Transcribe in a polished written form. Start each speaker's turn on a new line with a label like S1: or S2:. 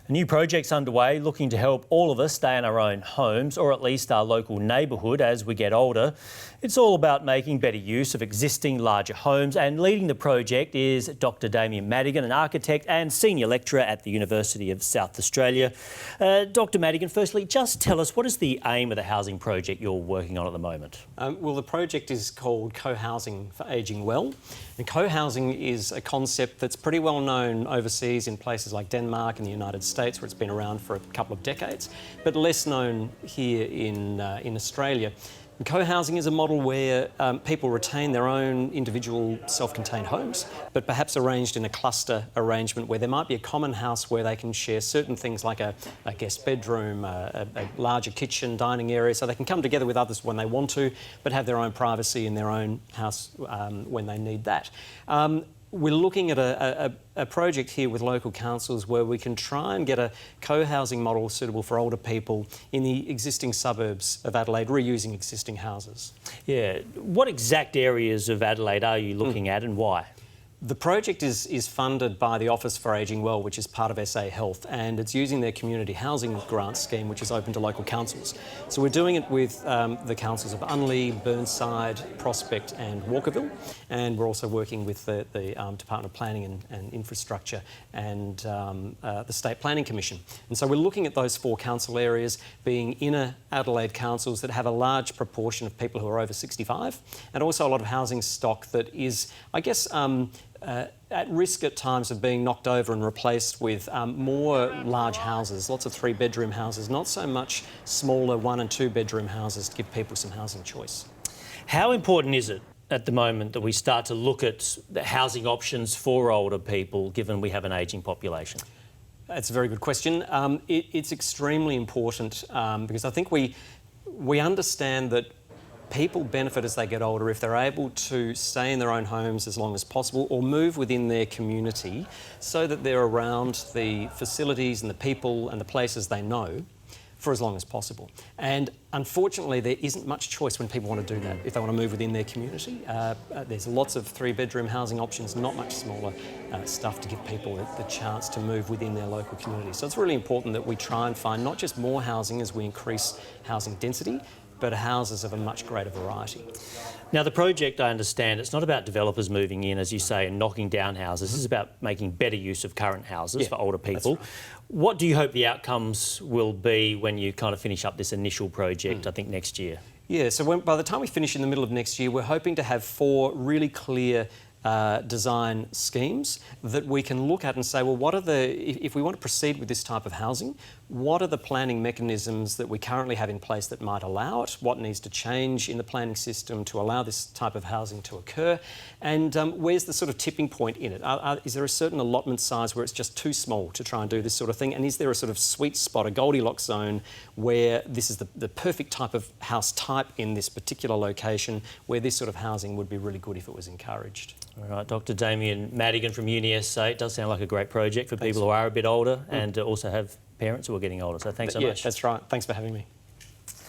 S1: A new project's underway looking to help all of us stay in our own homes, or at least our local neighbourhood as we get older. It's all about making better use of existing larger homes, and leading the project is Dr. Damian Madigan, an architect and senior lecturer at the University of South Australia. Dr. Madigan, firstly, just tell us, what is the aim of the housing project you're working on at the moment?
S2: Well, the project is called Cohousing for Ageing Well. And cohousing is a concept that's pretty well known overseas in places like Denmark and the United States, where it's been around for a couple of decades, but less known here in Australia. And cohousing is a model where people retain their own individual self-contained homes, but perhaps arranged in a cluster arrangement where there might be a common house where they can share certain things like a guest bedroom, a larger kitchen, dining area, so they can come together with others when they want to, but have their own privacy in their own house when they need that. We're looking at a project here with local councils where we can try and get a co-housing model suitable for older people in the existing suburbs of Adelaide, reusing existing houses.
S1: Yeah. What exact areas of Adelaide are you looking at, and why?
S2: The project is funded by the Office for Ageing Well, which is part of SA Health, and it's using their community housing grant scheme, which is open to local councils. So we're doing it with the councils of Unley, Burnside, Prospect and Walkerville, and we're also working with the Department of Planning and Infrastructure and the State Planning Commission. And so we're looking at those four council areas being inner Adelaide councils that have a large proportion of people who are over 65, and also a lot of housing stock that is, I guess, at risk at times of being knocked over and replaced with more large houses, lots of 3-bedroom houses, not so much smaller 1- and 2-bedroom houses to give people some housing choice. How
S1: important is it at the moment that we start to look at the housing options for older people, given we have an ageing population?
S2: That's a very good question. It's extremely important because I think we understand that people benefit as they get older if they're able to stay in their own homes as long as possible or move within their community so that they're around the facilities and the people and the places they know for as long as possible. And unfortunately, there isn't much choice when people want to do that, if they want to move within their community. There's lots of 3-bedroom housing options, not much smaller stuff to give people the chance to move within their local community. So it's really important that we try and find not just more housing as we increase housing density, but houses of a much greater variety.
S1: Now, the project, I understand, it's not about developers moving in, as you say, and knocking down houses. This is about making better use of current houses for older people.
S2: Right.
S1: What do you hope the outcomes will be when you kind of finish up this initial project, I think, next year? Yeah,
S2: so by the time we finish in the middle of next year, we're hoping to have 4 really clear design schemes that we can look at and say, well, what are if we want to proceed with this type of housing, what are the planning mechanisms that we currently have in place that might allow it? What needs to change in the planning system to allow this type of housing to occur? And where's the sort of tipping point in it? Is there a certain allotment size where it's just too small to try and do this sort of thing? And is there a sort of sweet spot, a Goldilocks zone, where this is the perfect type of house type in this particular location, where this sort of housing would be really good if it was encouraged?
S1: All right, Dr. Damian Madigan from UniSA. It does sound like a great project for people who are a bit older and also have parents who are getting older. So thanks so much.
S2: Yeah, that's right. Thanks for having me.